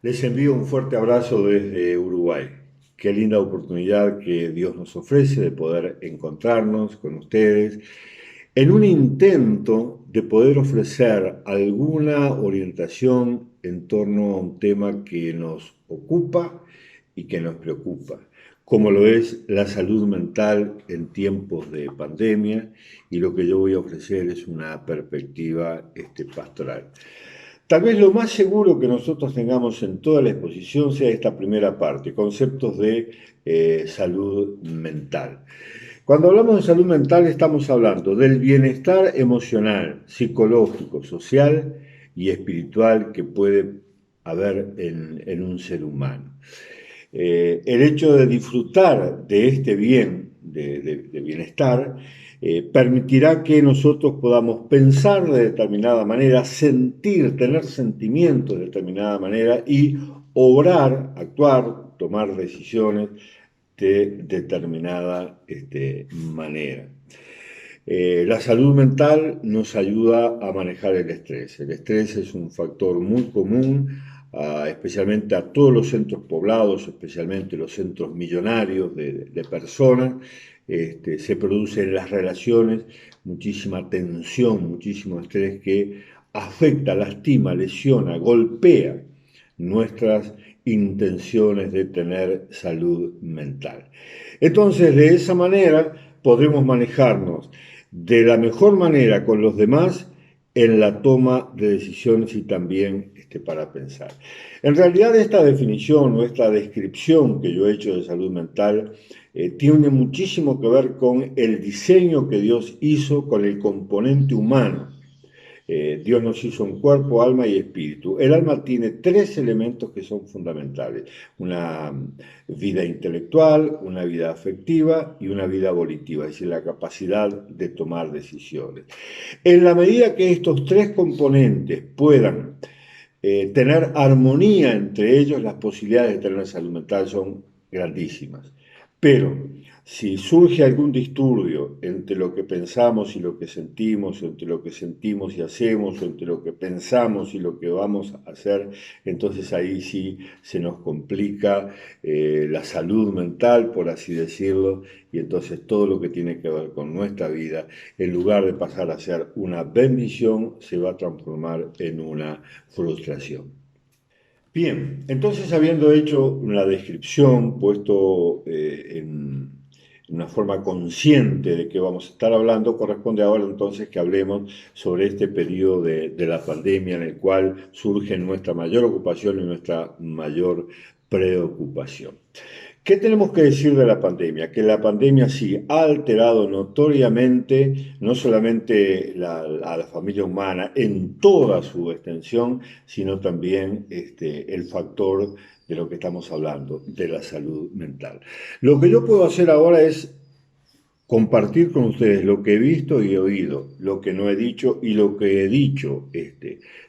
Les envío un fuerte abrazo desde Uruguay. Qué linda oportunidad que Dios nos ofrece de poder encontrarnos con ustedes en un intento de poder ofrecer alguna orientación en torno a un tema que nos ocupa y que nos preocupa, como lo es la salud mental en tiempos de pandemia, y lo que yo voy a ofrecer es una perspectiva pastoral. Tal vez lo más seguro que nosotros tengamos en toda la exposición sea esta primera parte, conceptos de salud mental. Cuando hablamos de salud mental estamos hablando del bienestar emocional, psicológico, social y espiritual que puede haber en un ser humano. El hecho de disfrutar de este bien, de bienestar, permitirá que nosotros podamos pensar de determinada manera, sentir, tener sentimientos de determinada manera y obrar, actuar, tomar decisiones de determinada manera. La salud mental nos ayuda a manejar el estrés. El estrés es un factor muy común, especialmente a todos los centros poblados, especialmente los centros millonarios de personas. Se produce en las relaciones muchísima tensión, muchísimo estrés que afecta, lastima, lesiona, golpea nuestras intenciones de tener salud mental. Entonces, de esa manera podremos manejarnos de la mejor manera con los demás en la toma de decisiones y también para pensar. En realidad esta definición o esta descripción que yo he hecho de salud mental tiene muchísimo que ver con el diseño que Dios hizo con el componente humano. Dios nos hizo un cuerpo, alma y espíritu. El alma tiene tres elementos que son fundamentales: una vida intelectual, una vida afectiva y una vida volitiva, es decir, la capacidad de tomar decisiones. En la medida que estos tres componentes puedan tener armonía entre ellos, las posibilidades de tener salud mental son grandísimas. Pero si surge algún disturbio entre lo que pensamos y lo que sentimos, o entre lo que sentimos y hacemos, o entre lo que pensamos y lo que vamos a hacer, entonces ahí sí se nos complica la salud mental, por así decirlo, y entonces todo lo que tiene que ver con nuestra vida, en lugar de pasar a ser una bendición, se va a transformar en una frustración. Bien, entonces habiendo hecho una descripción, puesto en una forma consciente de qué vamos a estar hablando, corresponde ahora entonces que hablemos sobre este periodo de la pandemia en el cual surge nuestra mayor ocupación y nuestra mayor preocupación. ¿Qué tenemos que decir de la pandemia? Que la pandemia sí ha alterado notoriamente no solamente a la familia humana en toda su extensión, sino también el factor de lo que estamos hablando, de la salud mental. Lo que yo puedo hacer ahora es compartir con ustedes lo que he visto y he oído, lo que no he dicho y lo que he dicho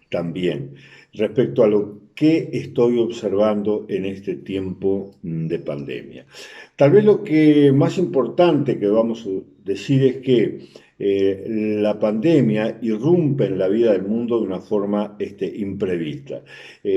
también, respecto a lo que estoy observando en este tiempo de pandemia. Tal vez lo que más importante que vamos a decir es que la pandemia irrumpe en la vida del mundo de una forma imprevista.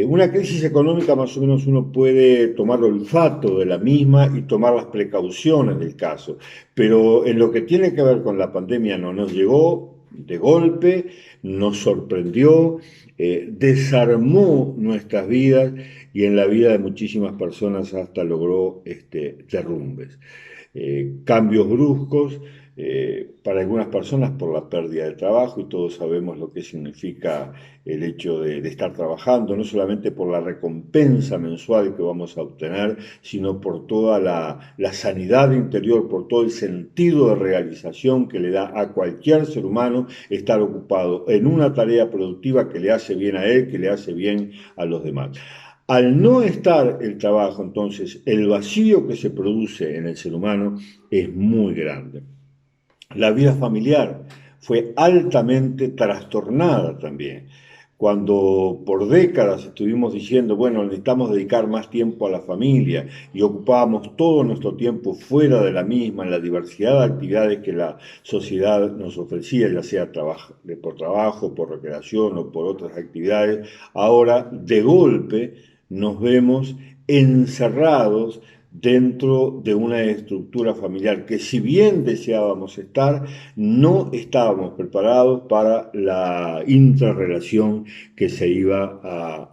Una crisis económica más o menos uno puede tomar olfato de la misma y tomar las precauciones del caso, pero en lo que tiene que ver con la pandemia no nos llegó de golpe, nos sorprendió, desarmó nuestras vidas y en la vida de muchísimas personas hasta logró derrumbes. Cambios bruscos, para algunas personas por la pérdida de trabajo, y todos sabemos lo que significa el hecho de estar trabajando, no solamente por la recompensa mensual que vamos a obtener, sino por toda la sanidad interior, por todo el sentido de realización que le da a cualquier ser humano estar ocupado en una tarea productiva que le hace bien a él, que le hace bien a los demás. Al no estar el trabajo, entonces, el vacío que se produce en el ser humano es muy grande. La vida familiar fue altamente trastornada también. Cuando por décadas estuvimos diciendo, bueno, necesitamos dedicar más tiempo a la familia y ocupábamos todo nuestro tiempo fuera de la misma, en la diversidad de actividades que la sociedad nos ofrecía, ya sea por trabajo, por recreación o por otras actividades, ahora de golpe nos vemos encerrados dentro de una estructura familiar que, si bien deseábamos estar, no estábamos preparados para la intrarrelación que se iba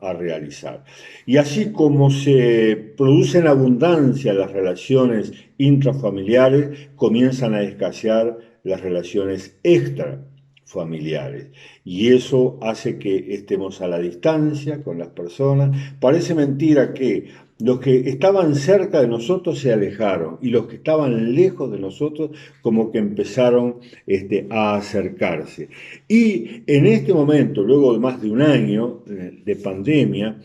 a realizar. Y así como se producen abundancia las relaciones intrafamiliares, comienzan a escasear las relaciones extrafamiliares. Y eso hace que estemos a la distancia con las personas. Parece mentira que los que estaban cerca de nosotros se alejaron y los que estaban lejos de nosotros como que empezaron a acercarse. Y en este momento, luego de más de un año de pandemia,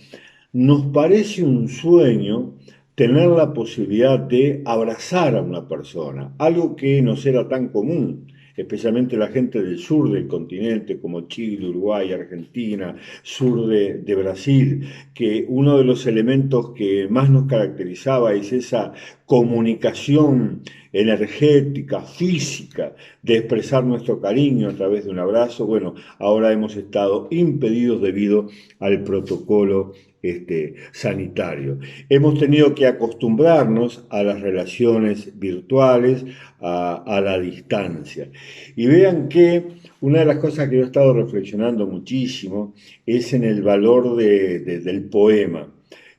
nos parece un sueño tener la posibilidad de abrazar a una persona, algo que nos era tan común, especialmente la gente del sur del continente, como Chile, Uruguay, Argentina, sur de Brasil, que uno de los elementos que más nos caracterizaba es esa comunicación energética, física, de expresar nuestro cariño a través de un abrazo. Bueno, ahora hemos estado impedidos debido al protocolo sanitario. Hemos tenido que acostumbrarnos a las relaciones virtuales, a la distancia. Y vean que una de las cosas que yo he estado reflexionando muchísimo es en el valor del poema.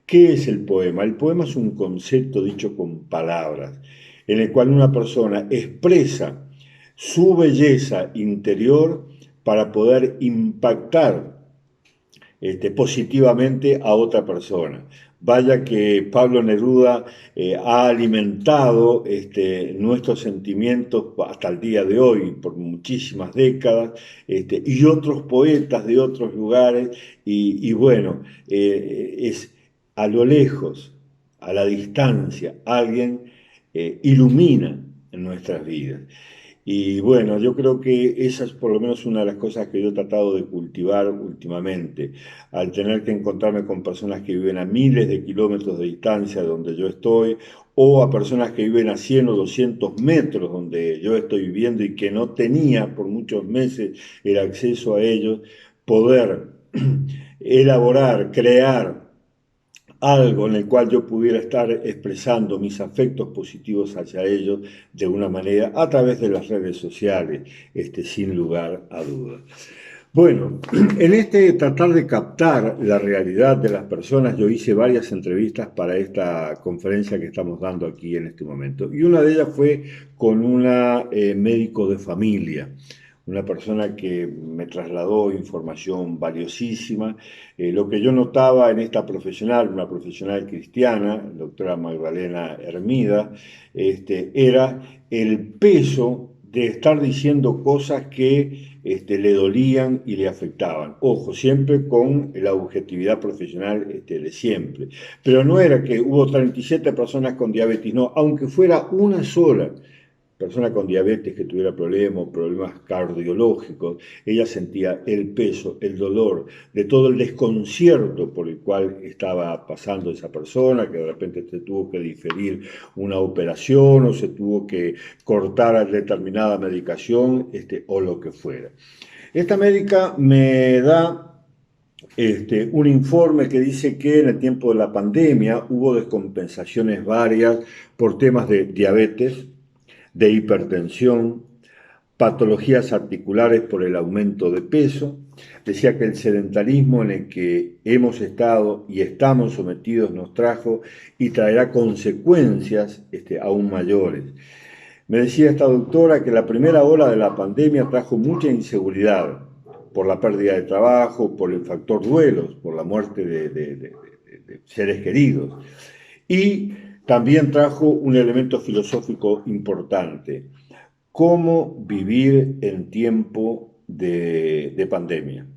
¿Qué es el poema? El poema es un concepto dicho con palabras, en el cual una persona expresa su belleza interior para poder impactar positivamente a otra persona. Vaya que Pablo Neruda ha alimentado nuestros sentimientos hasta el día de hoy, por muchísimas décadas, y otros poetas de otros lugares, y bueno, es a lo lejos, a la distancia, alguien ilumina en nuestras vidas. Y bueno, yo creo que esa es por lo menos una de las cosas que yo he tratado de cultivar últimamente, al tener que encontrarme con personas que viven a miles de kilómetros de distancia de donde yo estoy, o a personas que viven a 100 o 200 metros donde yo estoy viviendo y que no tenía por muchos meses el acceso a ellos, poder elaborar, crear algo en el cual yo pudiera estar expresando mis afectos positivos hacia ellos de una manera a través de las redes sociales, sin lugar a dudas. Bueno, en tratar de captar la realidad de las personas, yo hice varias entrevistas para esta conferencia que estamos dando aquí en este momento. Y una de ellas fue con una médico de familia, una persona que me trasladó información valiosísima. Lo que yo notaba en esta profesional, una profesional cristiana, doctora Magdalena Hermida, era el peso de estar diciendo cosas que le dolían y le afectaban. Ojo, siempre con la objetividad profesional de siempre. Pero no era que hubo 37 personas con diabetes, no, aunque fuera una sola persona con diabetes que tuviera problemas cardiológicos, ella sentía el peso, el dolor, de todo el desconcierto por el cual estaba pasando esa persona, que de repente se tuvo que diferir una operación o se tuvo que cortar determinada medicación, o lo que fuera. Esta médica me da un informe que dice que en el tiempo de la pandemia hubo descompensaciones varias por temas de diabetes, de hipertensión, patologías articulares por el aumento de peso. Decía que el sedentarismo en el que hemos estado y estamos sometidos nos trajo y traerá consecuencias aún mayores. Me decía esta doctora que la primera ola de la pandemia trajo mucha inseguridad por la pérdida de trabajo, por el factor duelos, por la muerte de seres queridos. Y también trajo un elemento filosófico importante: cómo vivir en tiempo de pandemia.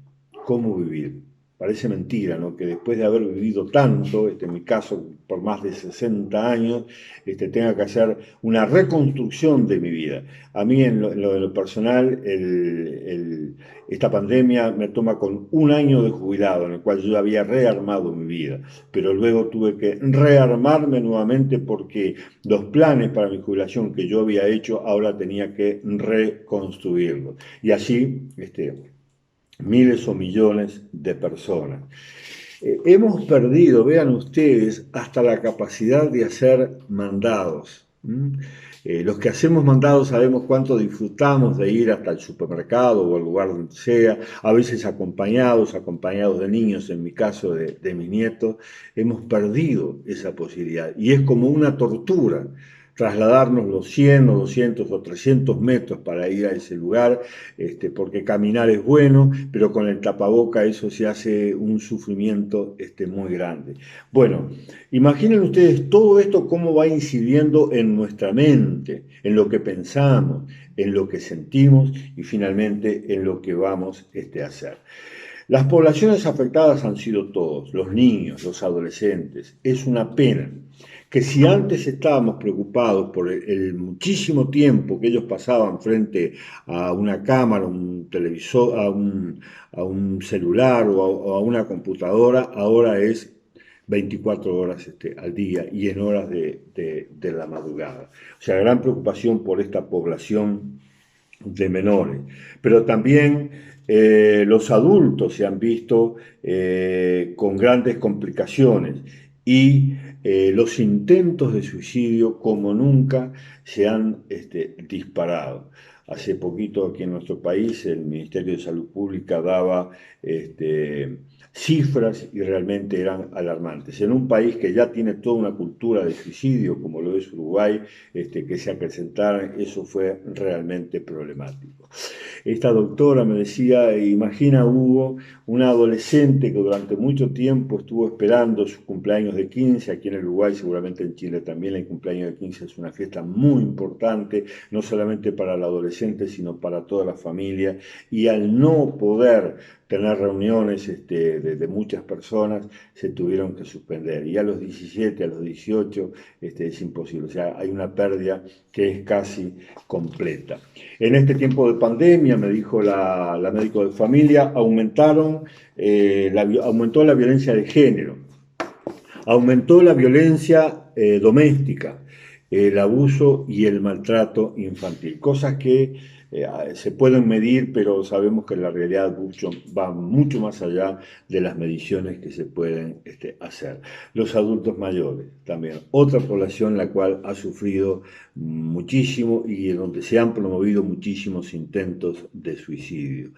¿Cómo vivir? Parece mentira, ¿no? Que después de haber vivido tanto, en mi caso por más de 60 años, tenga que hacer una reconstrucción de mi vida. A mí en lo personal, esta pandemia me toma con un año de jubilado, en el cual yo había rearmado mi vida, pero luego tuve que rearmarme nuevamente porque los planes para mi jubilación que yo había hecho, ahora tenía que reconstruirlos. Y así, miles o millones de personas. Hemos perdido, vean ustedes, hasta la capacidad de hacer mandados. Los que hacemos mandados sabemos cuánto disfrutamos de ir hasta el supermercado o al lugar donde sea, a veces acompañados de niños, en mi caso de mis nietos. Hemos perdido esa posibilidad y es como una tortura trasladarnos los 100 o 200 o 300 metros para ir a ese lugar, porque caminar es bueno, pero con el tapaboca eso se hace un sufrimiento muy grande. Bueno, imaginen ustedes todo esto cómo va incidiendo en nuestra mente, en lo que pensamos, en lo que sentimos y finalmente en lo que vamos a hacer. Las poblaciones afectadas han sido todos, los niños, los adolescentes. Es una pena que si antes estábamos preocupados por el muchísimo tiempo que ellos pasaban frente a una cámara, un televisor, a un celular o a una computadora, ahora es 24 horas al día y en horas de la madrugada. O sea, gran preocupación por esta población de menores, pero también los adultos se han visto con grandes complicaciones y los intentos de suicidio como nunca se han disparado. Hace poquito aquí en nuestro país el Ministerio de Salud Pública daba cifras y realmente eran alarmantes. En un país que ya tiene toda una cultura de suicidio, como lo es Uruguay, que se acrecentaran, eso fue realmente problemático. Esta doctora me decía, imagina Hugo, una adolescente que durante mucho tiempo estuvo esperando su cumpleaños de 15, aquí en el Uruguay, seguramente en Chile también el cumpleaños de 15 es una fiesta muy importante, no solamente para el adolescente, sino para toda la familia, y al no poder tener reuniones de muchas personas, se tuvieron que suspender. Y a los 17, a los 18, es imposible. O sea, hay una pérdida que es casi completa. En este tiempo de pandemia, me dijo la médico de familia, aumentó la violencia de género, aumentó la violencia doméstica, el abuso y el maltrato infantil, cosas que se pueden medir, pero sabemos que la realidad va mucho más allá de las mediciones que se pueden hacer. Los adultos mayores también, otra población la cual ha sufrido muchísimo y en donde se han promovido muchísimos intentos de suicidio.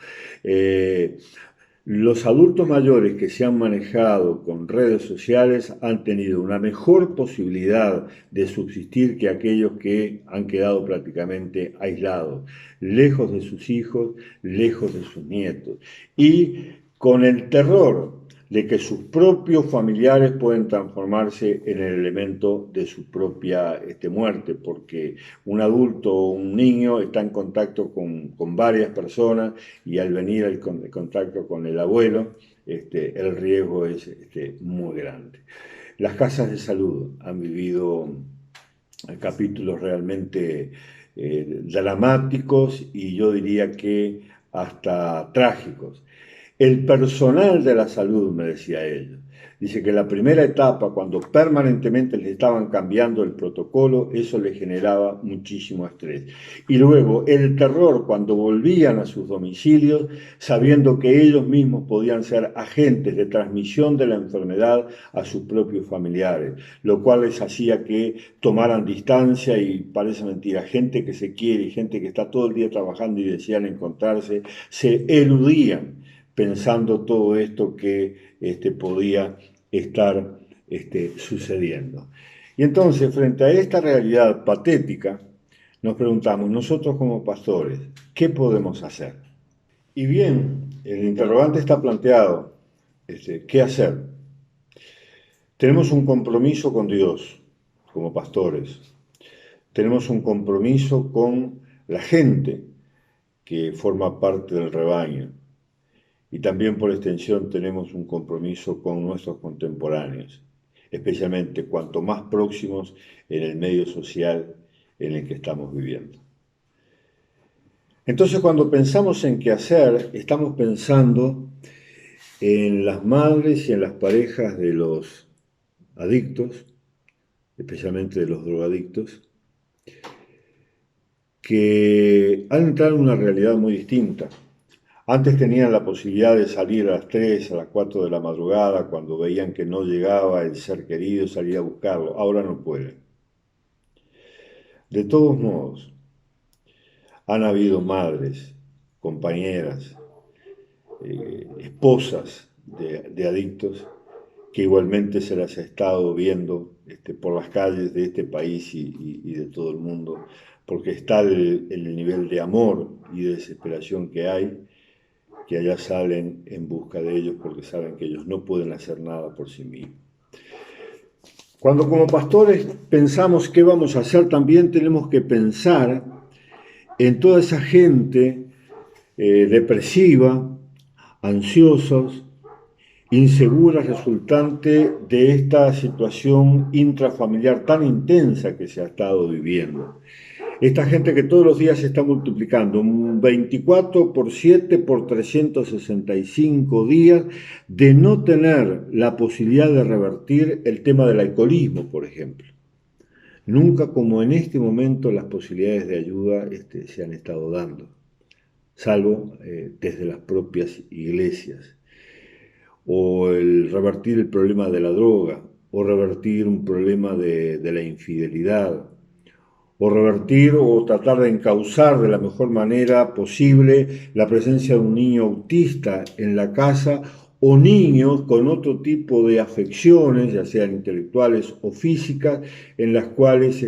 Los adultos mayores que se han manejado con redes sociales han tenido una mejor posibilidad de subsistir que aquellos que han quedado prácticamente aislados, lejos de sus hijos, lejos de sus nietos. Y con el terror de que sus propios familiares pueden transformarse en el elemento de su propia muerte, porque un adulto o un niño está en contacto con varias personas y al venir el contacto con el abuelo, el riesgo es muy grande. Las casas de salud han vivido capítulos realmente dramáticos y yo diría que hasta trágicos. El personal de la salud, me decía ella, dice que la primera etapa, cuando permanentemente le estaban cambiando el protocolo, eso le generaba muchísimo estrés. Y luego el terror cuando volvían a sus domicilios, sabiendo que ellos mismos podían ser agentes de transmisión de la enfermedad a sus propios familiares, lo cual les hacía que tomaran distancia y parece mentira, gente que se quiere y gente que está todo el día trabajando y desean encontrarse, se eludían pensando todo esto que podía estar sucediendo. Y entonces, frente a esta realidad patética, nos preguntamos, nosotros como pastores, ¿qué podemos hacer? Y bien, el interrogante está planteado, ¿qué hacer? Tenemos un compromiso con Dios como pastores, tenemos un compromiso con la gente que forma parte del rebaño, y también por extensión tenemos un compromiso con nuestros contemporáneos, especialmente cuanto más próximos en el medio social en el que estamos viviendo. Entonces, cuando pensamos en qué hacer, estamos pensando en las madres y en las parejas de los adictos, especialmente de los drogadictos, que han entrado en una realidad muy distinta Antes tenían la posibilidad de salir a las 3, a las 4 de la madrugada, cuando veían que no llegaba el ser querido, salir a buscarlo. Ahora no pueden. De todos modos, han habido madres, compañeras, esposas de adictos que igualmente se las ha estado viendo por las calles de este país y de todo el mundo, porque está el nivel de amor y de desesperación que hay, que allá salen en busca de ellos porque saben que ellos no pueden hacer nada por sí mismos. Cuando como pastores pensamos qué vamos a hacer, también tenemos que pensar en toda esa gente depresiva, ansiosos, insegura resultante de esta situación intrafamiliar tan intensa que se ha estado viviendo. Esta gente que todos los días se está multiplicando, un 24 por 7 por 365 días de no tener la posibilidad de revertir el tema del alcoholismo, por ejemplo. Nunca como en este momento las posibilidades de ayuda se han estado dando, salvo desde las propias iglesias. O el revertir el problema de la droga, o revertir un problema de la infidelidad, o revertir o tratar de encauzar de la mejor manera posible la presencia de un niño autista en la casa o niños con otro tipo de afecciones, ya sean intelectuales o físicas, en las cuales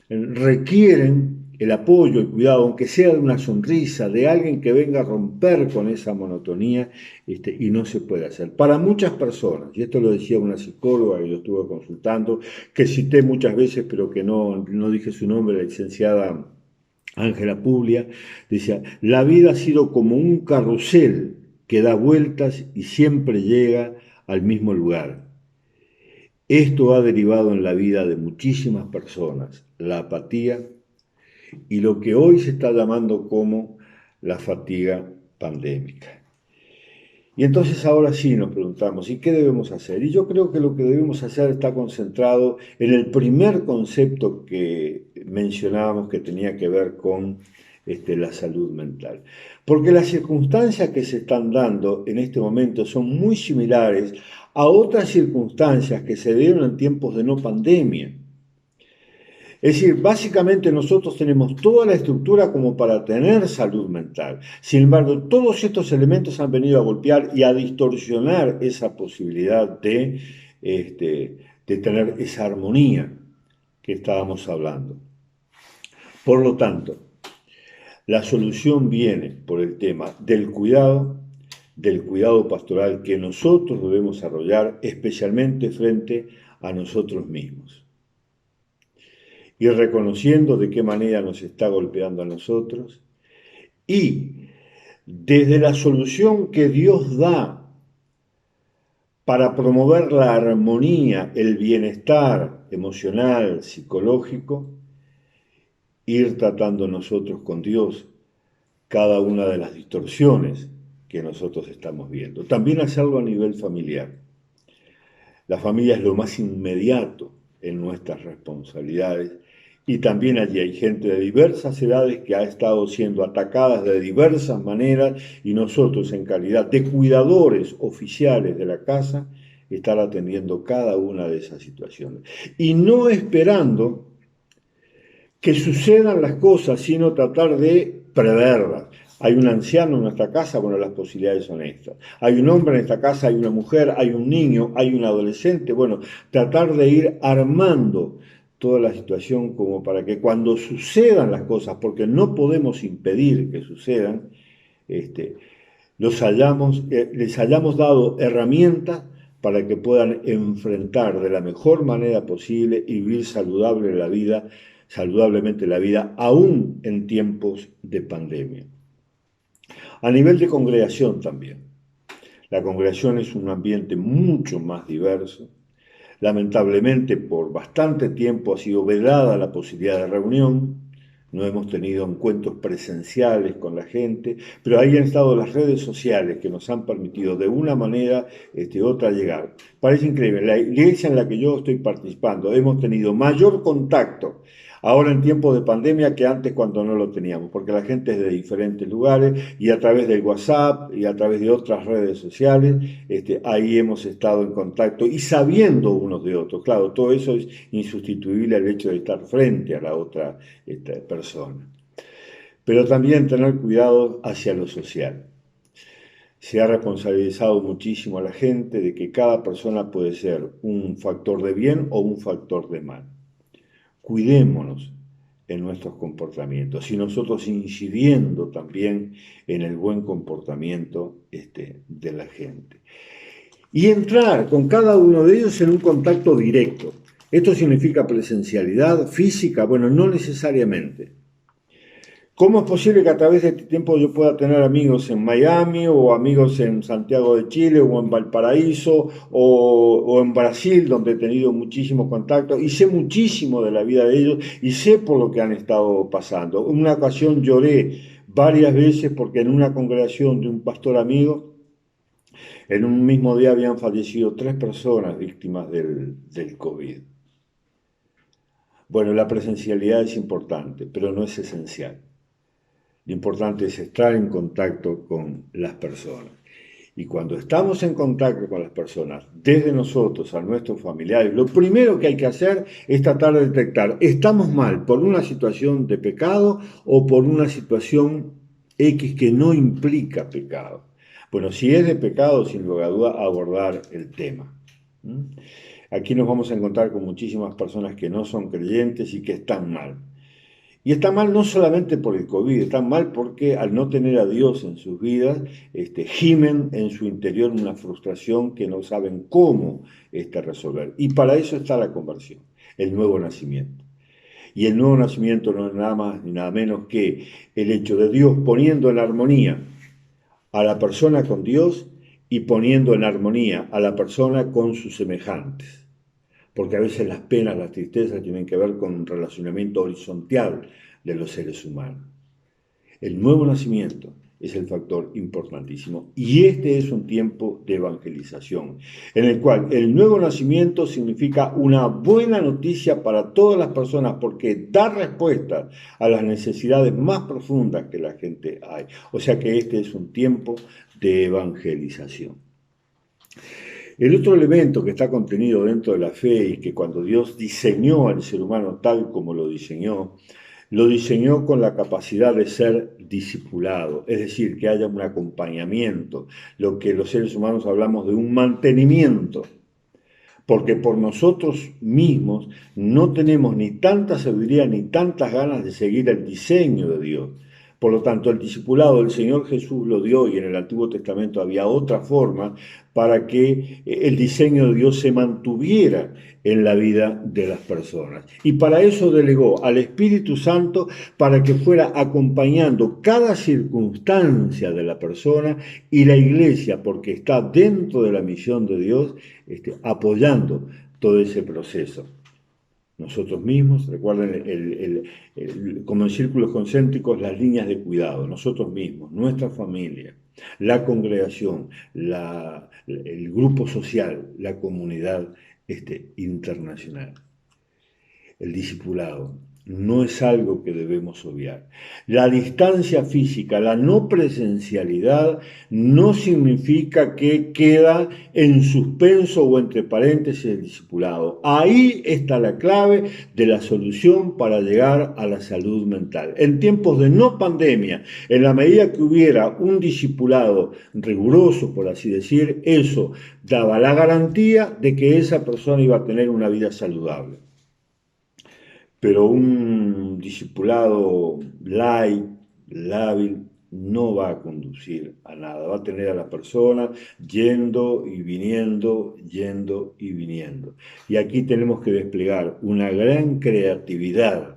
requieren el apoyo, el cuidado, aunque sea de una sonrisa, de alguien que venga a romper con esa monotonía, y no se puede hacer. Para muchas personas, y esto lo decía una psicóloga que yo estuve consultando, que cité muchas veces, pero que no dije su nombre, la licenciada Ángela Puglia, decía, la vida ha sido como un carrusel que da vueltas y siempre llega al mismo lugar. Esto ha derivado en la vida de muchísimas personas, la apatía, y lo que hoy se está llamando como la fatiga pandémica. Y entonces ahora sí nos preguntamos, ¿y qué debemos hacer? Y yo creo que lo que debemos hacer está concentrado en el primer concepto que mencionábamos que tenía que ver con la salud mental. Porque las circunstancias que se están dando en este momento son muy similares a otras circunstancias que se dieron en tiempos de no pandemia. Es decir, básicamente nosotros tenemos toda la estructura como para tener salud mental. Sin embargo, todos estos elementos han venido a golpear y a distorsionar esa posibilidad de tener esa armonía que estábamos hablando. Por lo tanto, la solución viene por el tema del cuidado pastoral que nosotros debemos desarrollar, especialmente frente a nosotros mismos. Y reconociendo de qué manera nos está golpeando a nosotros, y desde la solución que Dios da para promover la armonía, el bienestar emocional, psicológico, ir tratando nosotros con Dios cada una de las distorsiones que nosotros estamos viendo. También hacerlo a nivel familiar. La familia es lo más inmediato en nuestras responsabilidades. Y también allí hay gente de diversas edades que ha estado siendo atacadas de diversas maneras y nosotros en calidad de cuidadores oficiales de la casa, estar atendiendo cada una de esas situaciones. Y no esperando que sucedan las cosas, sino tratar de preverlas. Hay un anciano en nuestra casa, bueno, las posibilidades son estas. Hay un hombre en esta casa, hay una mujer, hay un niño, hay un adolescente. Bueno, tratar de ir armando toda la situación como para que cuando sucedan las cosas, porque no podemos impedir que sucedan, les hayamos dado herramientas para que puedan enfrentar de la mejor manera posible y vivir saludablemente la vida, aún en tiempos de pandemia. A nivel de congregación también. La congregación es un ambiente mucho más diverso. Lamentablemente, por bastante tiempo ha sido vedada la posibilidad de reunión, no hemos tenido encuentros presenciales con la gente, pero ahí han estado las redes sociales que nos han permitido de una manera u otra llegar. Parece increíble, la iglesia en la que yo estoy participando hemos tenido mayor contacto ahora en tiempos de pandemia que antes cuando no lo teníamos, porque la gente es de diferentes lugares y a través del WhatsApp y a través de otras redes sociales, ahí hemos estado en contacto y sabiendo unos de otros. Claro, todo eso es insustituible al hecho de estar frente a la otra persona. Pero también tener cuidado hacia lo social. Se ha responsabilizado muchísimo a la gente de que cada persona puede ser un factor de bien o un factor de mal. Cuidémonos en nuestros comportamientos y nosotros incidiendo también en el buen comportamiento de la gente. Y entrar con cada uno de ellos en un contacto directo. ¿Esto significa presencialidad física? Bueno, no necesariamente. ¿Cómo es posible que a través de este tiempo yo pueda tener amigos en Miami o amigos en Santiago de Chile o en Valparaíso o en Brasil, donde he tenido muchísimos contactos y sé muchísimo de la vida de ellos y sé por lo que han estado pasando? En una ocasión lloré varias veces porque en una congregación de un pastor amigo, en un mismo día habían fallecido 3 personas víctimas del COVID. Bueno, la presencialidad es importante, pero no es esencial. Lo importante es estar en contacto con las personas. Y cuando estamos en contacto con las personas, desde nosotros a nuestros familiares, lo primero que hay que hacer es tratar de detectar, ¿estamos mal por una situación de pecado o por una situación X que no implica pecado? Bueno, si es de pecado, sin lugar a duda, abordar el tema. Aquí nos vamos a encontrar con muchísimas personas que no son creyentes y que están mal. Y está mal no solamente por el COVID, está mal porque al no tener a Dios en sus vidas, gimen en su interior una frustración que no saben cómo resolver. Y para eso está la conversión, el nuevo nacimiento. Y el nuevo nacimiento no es nada más ni nada menos que el hecho de Dios poniendo en armonía a la persona con Dios y poniendo en armonía a la persona con sus semejantes. Porque a veces las penas, las tristezas tienen que ver con un relacionamiento horizontal de los seres humanos. El nuevo nacimiento es el factor importantísimo y este es un tiempo de evangelización, en el cual el nuevo nacimiento significa una buena noticia para todas las personas porque da respuesta a las necesidades más profundas que la gente hay. O sea que este es un tiempo de evangelización. El otro elemento que está contenido dentro de la fe y que cuando Dios diseñó al ser humano tal como lo diseñó con la capacidad de ser discipulado, es decir, que haya un acompañamiento, lo que los seres humanos hablamos de un mantenimiento, porque por nosotros mismos no tenemos ni tanta sabiduría ni tantas ganas de seguir el diseño de Dios. Por lo tanto, el discipulado del Señor Jesús lo dio y en el Antiguo Testamento había otra forma para que el diseño de Dios se mantuviera en la vida de las personas. Y para eso delegó al Espíritu Santo para que fuera acompañando cada circunstancia de la persona y la iglesia, porque está dentro de la misión de Dios, apoyando todo ese proceso. Nosotros mismos, recuerden, como en círculos concéntricos, las líneas de cuidado, nosotros mismos, nuestra familia, la congregación, el grupo social, la comunidad internacional. El discipulado no es algo que debemos obviar. La distancia física, la no presencialidad, no significa que queda en suspenso o entre paréntesis el discipulado. Ahí está la clave de la solución para llegar a la salud mental. En tiempos de no pandemia, en la medida que hubiera un discipulado riguroso, por así decir, eso daba la garantía de que esa persona iba a tener una vida saludable. Pero un discipulado light, lábil, no va a conducir a nada, va a tener a la persona yendo y viniendo, yendo y viniendo. Y aquí tenemos que desplegar una gran creatividad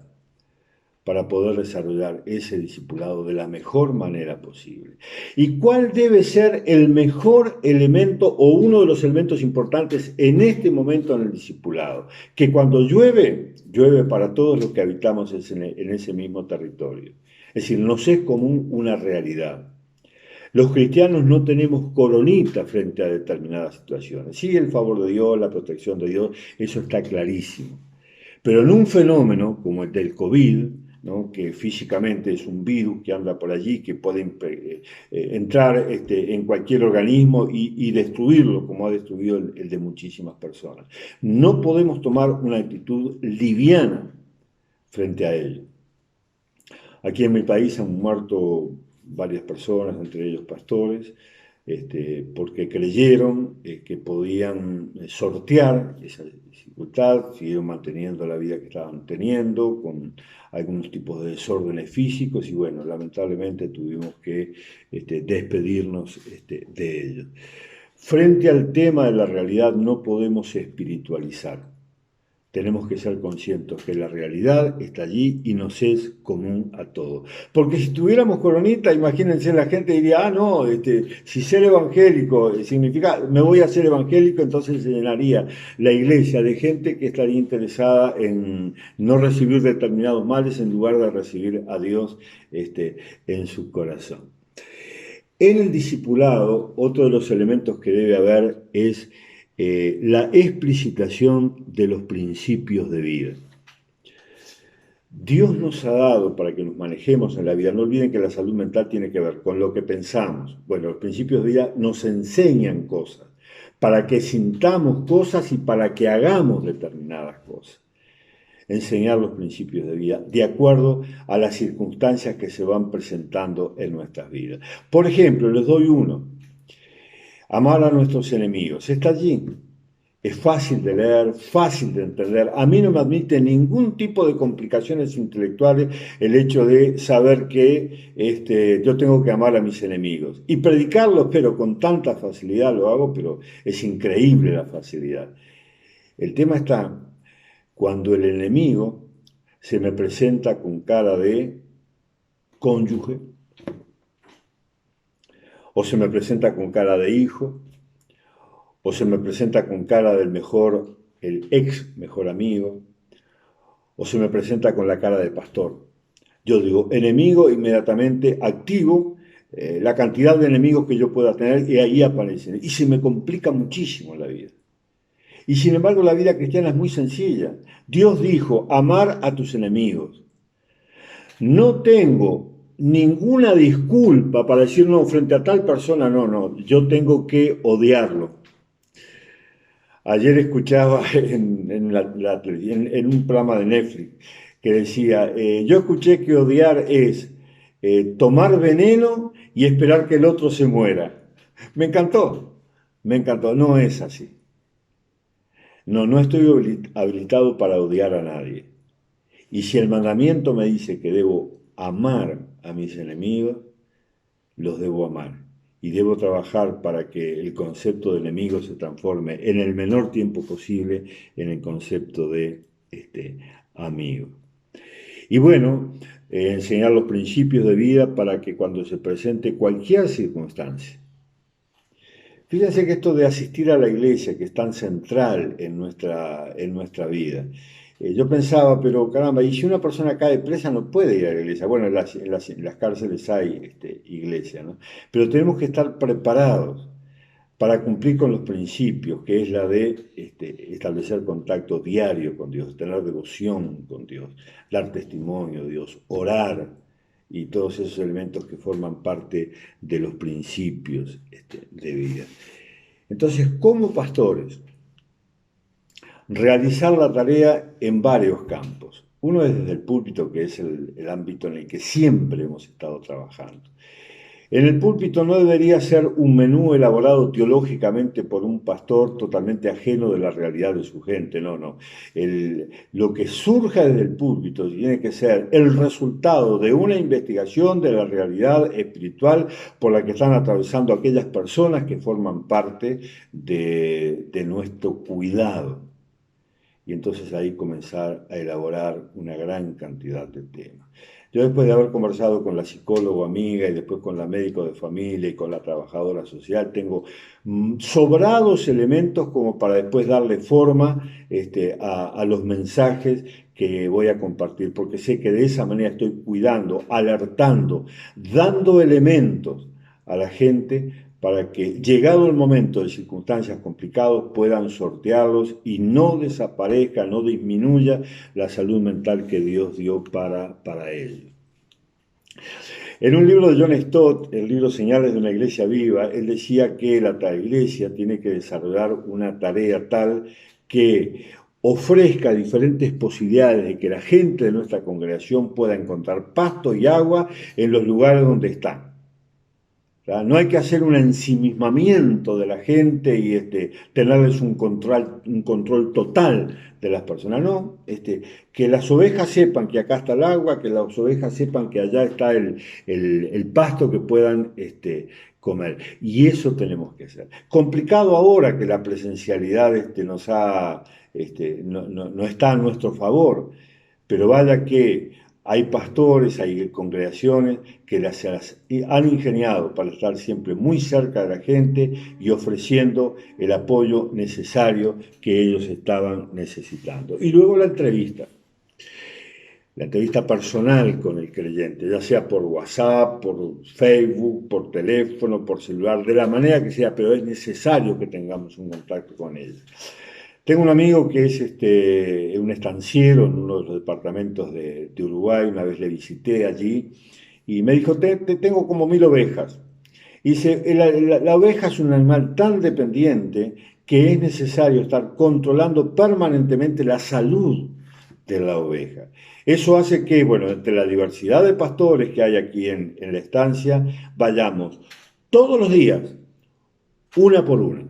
para poder desarrollar ese discipulado de la mejor manera posible. ¿Y cuál debe ser el mejor elemento o uno de los elementos importantes en este momento en el discipulado? Que cuando llueve, llueve para todos los que habitamos en ese mismo territorio. Es decir, nos es común una realidad. Los cristianos no tenemos coronita frente a determinadas situaciones. Sí, el favor de Dios, la protección de Dios, eso está clarísimo. Pero en un fenómeno como el del COVID, ¿no? Que físicamente es un virus que anda por allí, que puede entrar en cualquier organismo y destruirlo, como ha destruido el de muchísimas personas. No podemos tomar una actitud liviana frente a ello. Aquí en mi país han muerto varias personas, entre ellos pastores, porque creyeron que podían sortear esa dificultad, siguieron manteniendo la vida que estaban teniendo, con algunos tipos de desórdenes físicos, y bueno, lamentablemente tuvimos que despedirnos de ellos. Frente al tema de la realidad no podemos espiritualizar. Tenemos que ser conscientes que la realidad está allí y nos es común a todos. Porque si tuviéramos coronita, imagínense, la gente diría, ah, no, si ser evangélico significa, me voy a ser evangélico, entonces se llenaría la iglesia de gente que estaría interesada en no recibir determinados males en lugar de recibir a Dios en su corazón. En el discipulado, otro de los elementos que debe haber es la explicitación de los principios de vida. Dios nos ha dado para que nos manejemos en la vida. No olviden que la salud mental tiene que ver con lo que pensamos. Bueno, los principios de vida nos enseñan cosas, para que sintamos cosas y para que hagamos determinadas cosas. Enseñar los principios de vida de acuerdo a las circunstancias que se van presentando en nuestras vidas. Por ejemplo, les doy uno. Amar a nuestros enemigos. Está allí. Es fácil de leer, fácil de entender. A mí no me admite ningún tipo de complicaciones intelectuales el hecho de saber que yo tengo que amar a mis enemigos. Y predicarlo, pero con tanta facilidad lo hago, pero es increíble la facilidad. El tema está cuando el enemigo se me presenta con cara de cónyuge, o se me presenta con cara de hijo, o se me presenta con cara del el ex mejor amigo, o se me presenta con la cara de pastor. Yo digo, enemigo, inmediatamente activo la cantidad de enemigos que yo pueda tener y ahí aparecen. Y se me complica muchísimo la vida. Y sin embargo la vida cristiana es muy sencilla. Dios dijo, amar a tus enemigos. No tengo ninguna disculpa para decir, no, frente a tal persona, no, yo tengo que odiarlo. Ayer escuchaba en un programa de Netflix que decía, yo escuché que odiar es tomar veneno y esperar que el otro se muera. Me encantó, no es así. No estoy habilitado para odiar a nadie. Y si el mandamiento me dice que debo amar a mis enemigos, los debo amar. Y debo trabajar para que el concepto de enemigo se transforme en el menor tiempo posible en el concepto de amigo. Y bueno, enseñar los principios de vida para que cuando se presente cualquier circunstancia. Fíjense que esto de asistir a la iglesia, que es tan central en nuestra vida, yo pensaba, pero caramba, y si una persona cae presa no puede ir a la iglesia. Bueno, en las cárceles hay iglesia, ¿no? Pero tenemos que estar preparados para cumplir con los principios, que es la de establecer contacto diario con Dios, tener devoción con Dios, dar testimonio de Dios, orar y todos esos elementos que forman parte de los principios de vida. Entonces, como pastores, realizar la tarea en varios campos. Uno es desde el púlpito, que es el ámbito en el que siempre hemos estado trabajando. En el púlpito no debería ser un menú elaborado teológicamente por un pastor totalmente ajeno de la realidad de su gente, no. Lo que surja desde el púlpito tiene que ser el resultado de una investigación de la realidad espiritual por la que están atravesando aquellas personas que forman parte de nuestro cuidado. Y entonces ahí comenzar a elaborar una gran cantidad de temas. Yo después de haber conversado con la psicóloga amiga y después con la médico de familia y con la trabajadora social, tengo sobrados elementos como para después darle forma a los mensajes que voy a compartir, porque sé que de esa manera estoy cuidando, alertando, dando elementos a la gente para que, llegado el momento de circunstancias complicadas, puedan sortearlos y no desaparezca, no disminuya la salud mental que Dios dio para ellos. En un libro de John Stott, el libro Señales de una Iglesia Viva, él decía que la iglesia tiene que desarrollar una tarea tal que ofrezca diferentes posibilidades de que la gente de nuestra congregación pueda encontrar pasto y agua en los lugares donde están. O sea, no hay que hacer un ensimismamiento de la gente y tenerles un control total de las personas, no, que las ovejas sepan que acá está el agua, que las ovejas sepan que allá está el pasto que puedan comer. Y eso tenemos que hacer. Complicado ahora que la presencialidad no está a nuestro favor, pero vaya que hay pastores, hay congregaciones que se las han ingeniado para estar siempre muy cerca de la gente y ofreciendo el apoyo necesario que ellos estaban necesitando. Y luego la entrevista personal con el creyente, ya sea por WhatsApp, por Facebook, por teléfono, por celular, de la manera que sea, pero es necesario que tengamos un contacto con ellos. Tengo un amigo que es un estanciero en uno de los departamentos de Uruguay. Una vez le visité allí y me dijo, tengo como 1000 ovejas. Y dice, la oveja es un animal tan dependiente que es necesario estar controlando permanentemente la salud de la oveja. Eso hace que, bueno, entre la diversidad de pastores que hay aquí en la estancia, vayamos todos los días, una por una.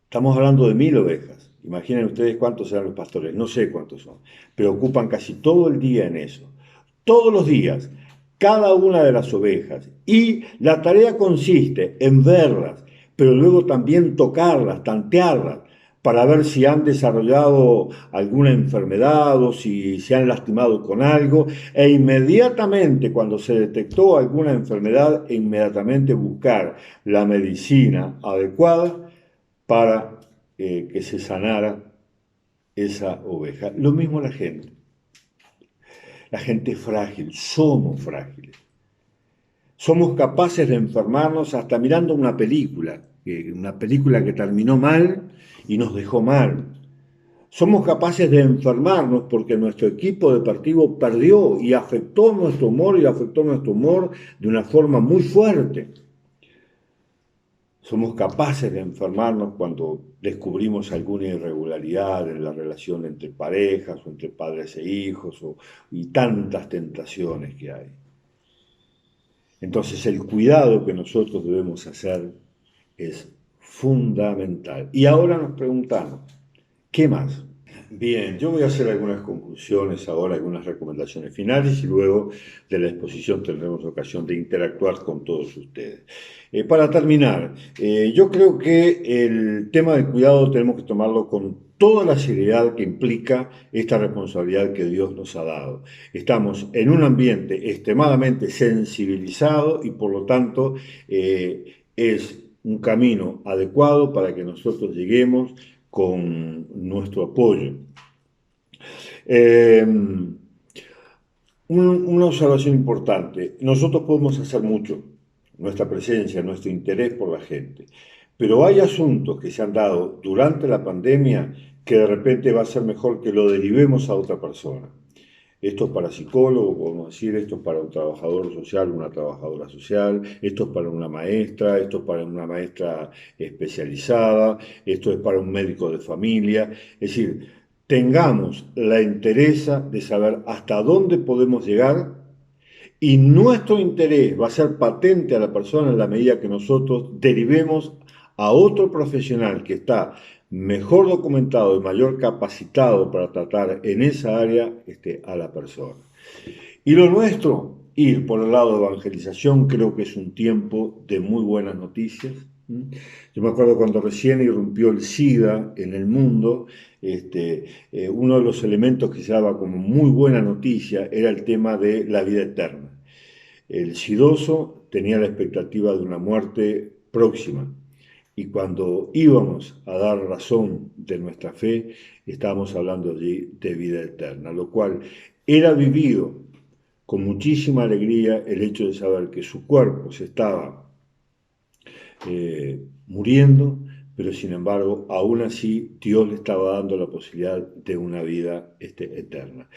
Estamos hablando de 1000 ovejas. Imaginen ustedes cuántos serán los pastores, no sé cuántos son, pero ocupan casi todo el día en eso. Todos los días, cada una de las ovejas. Y la tarea consiste en verlas, pero luego también tocarlas, tantearlas, para ver si han desarrollado alguna enfermedad o si se han lastimado con algo. E inmediatamente, cuando se detectó alguna enfermedad, inmediatamente buscar la medicina adecuada para que se sanara esa oveja. Lo mismo la gente. La gente es frágil, somos frágiles. Somos capaces de enfermarnos hasta mirando una película que terminó mal y nos dejó mal. Somos capaces de enfermarnos porque nuestro equipo deportivo perdió y afectó nuestro humor de una forma muy fuerte. Somos capaces de enfermarnos cuando descubrimos alguna irregularidad en la relación entre parejas o entre padres e hijos y tantas tentaciones que hay. Entonces el cuidado que nosotros debemos hacer es fundamental. Y ahora nos preguntamos, ¿qué más? Bien, yo voy a hacer algunas conclusiones ahora, algunas recomendaciones finales y luego de la exposición tendremos ocasión de interactuar con todos ustedes. Para terminar, yo creo que el tema del cuidado tenemos que tomarlo con toda la seriedad que implica esta responsabilidad que Dios nos ha dado. Estamos en un ambiente extremadamente sensibilizado y por lo tanto es un camino adecuado para que nosotros lleguemos con nuestro apoyo. Una observación importante, nosotros podemos hacer mucho, nuestra presencia, nuestro interés por la gente, pero hay asuntos que se han dado durante la pandemia que de repente va a ser mejor que lo derivemos a otra persona. Esto es para psicólogos, podemos decir, esto es para un trabajador social, una trabajadora social, esto es para una maestra, esto es para una maestra especializada, esto es para un médico de familia. Es decir, tengamos la entereza de saber hasta dónde podemos llegar y nuestro interés va a ser patente a la persona en la medida que nosotros derivemos a otro profesional que está mejor documentado y mayor capacitado para tratar en esa área a la persona. Y lo nuestro, ir por el lado de evangelización, creo que es un tiempo de muy buenas noticias. Yo me acuerdo cuando recién irrumpió el SIDA en el mundo, uno de los elementos que se daba como muy buena noticia era el tema de la vida eterna. El sidoso tenía la expectativa de una muerte próxima. Y cuando íbamos a dar razón de nuestra fe, estábamos hablando allí de vida eterna, lo cual era vivido con muchísima alegría el hecho de saber que su cuerpo se estaba muriendo, pero sin embargo, aún así, Dios le estaba dando la posibilidad de una vida eterna.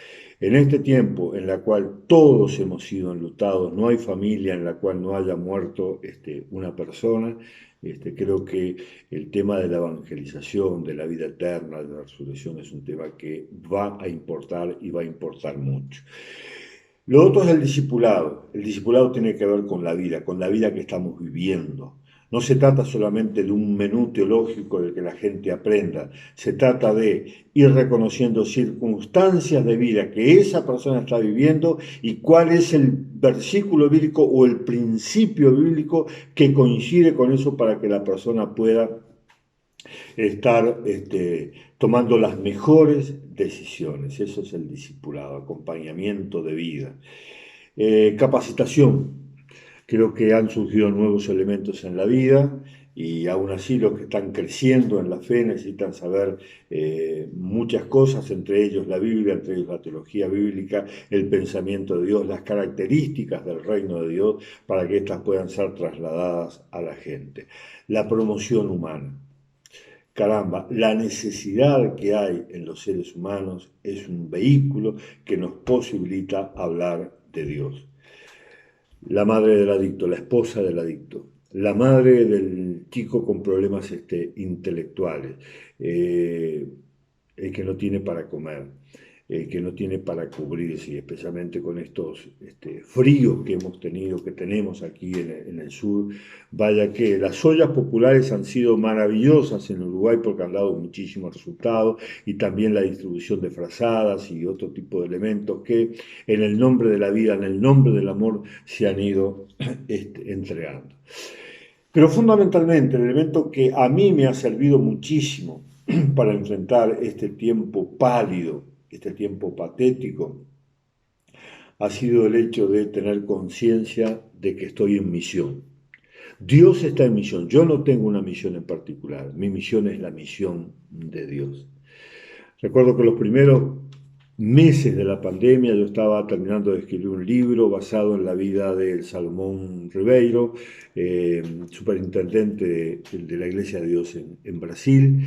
En este tiempo en la cual todos hemos sido enlutados, no hay familia en la cual no haya muerto una persona, creo que el tema de la evangelización, de la vida eterna, de la resurrección, es un tema que va a importar y va a importar mucho. Lo otro es el discipulado. El discipulado tiene que ver con la vida que estamos viviendo. No se trata solamente de un menú teológico del que la gente aprenda, se trata de ir reconociendo circunstancias de vida que esa persona está viviendo y cuál es el versículo bíblico o el principio bíblico que coincide con eso para que la persona pueda estar tomando las mejores decisiones. Eso es el discipulado, acompañamiento de vida. Capacitación. Creo que han surgido nuevos elementos en la vida y aún así los que están creciendo en la fe necesitan saber muchas cosas, entre ellos la Biblia, entre ellos la teología bíblica, el pensamiento de Dios, las características del reino de Dios, para que éstas puedan ser trasladadas a la gente. La promoción humana. Caramba, la necesidad que hay en los seres humanos es un vehículo que nos posibilita hablar de Dios. La madre del adicto, la esposa del adicto, la madre del chico con problemas intelectuales, eh, el que no tiene para comer, el que no tiene para cubrirse, y especialmente con estos fríos que hemos tenido, que tenemos aquí en el sur. Vaya que las ollas populares han sido maravillosas en Uruguay porque han dado muchísimos resultados, y también la distribución de frazadas y otro tipo de elementos que en el nombre de la vida, en el nombre del amor, se han ido entregando. Pero fundamentalmente el elemento que a mí me ha servido muchísimo para enfrentar este tiempo pálido, este tiempo patético, ha sido el hecho de tener conciencia de que estoy en misión. Dios está en misión, yo no tengo una misión en particular, mi misión es la misión de Dios. Recuerdo que los primeros meses de la pandemia yo estaba terminando de escribir un libro basado en la vida de Salomón Ribeiro, superintendente de la Iglesia de Dios en Brasil,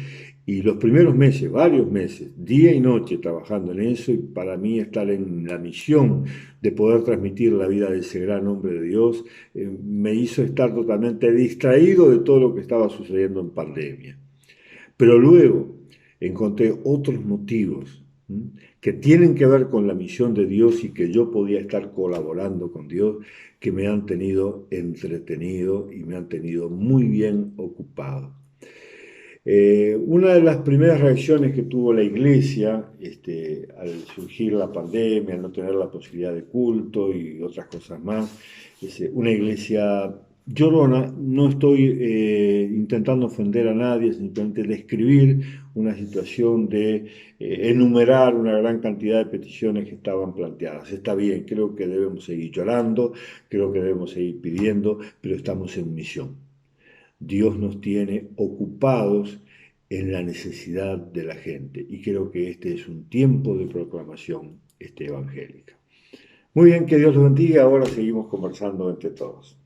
y los primeros meses, varios meses, día y noche trabajando en eso, y para mí estar en la misión de poder transmitir la vida de ese gran hombre de Dios, me hizo estar totalmente distraído de todo lo que estaba sucediendo en pandemia. Pero luego encontré otros motivos que tienen que ver con la misión de Dios y que yo podía estar colaborando con Dios, que me han tenido entretenido y me han tenido muy bien ocupado. Una de las primeras reacciones que tuvo la iglesia al surgir la pandemia, al no tener la posibilidad de culto y otras cosas más, es una iglesia llorona. No estoy intentando ofender a nadie, simplemente describir una situación de enumerar una gran cantidad de peticiones que estaban planteadas. Está bien, creo que debemos seguir llorando, creo que debemos seguir pidiendo, pero estamos en misión. Dios nos tiene ocupados en la necesidad de la gente, y creo que este es un tiempo de proclamación evangélica. Muy bien, que Dios los bendiga. Ahora seguimos conversando entre todos.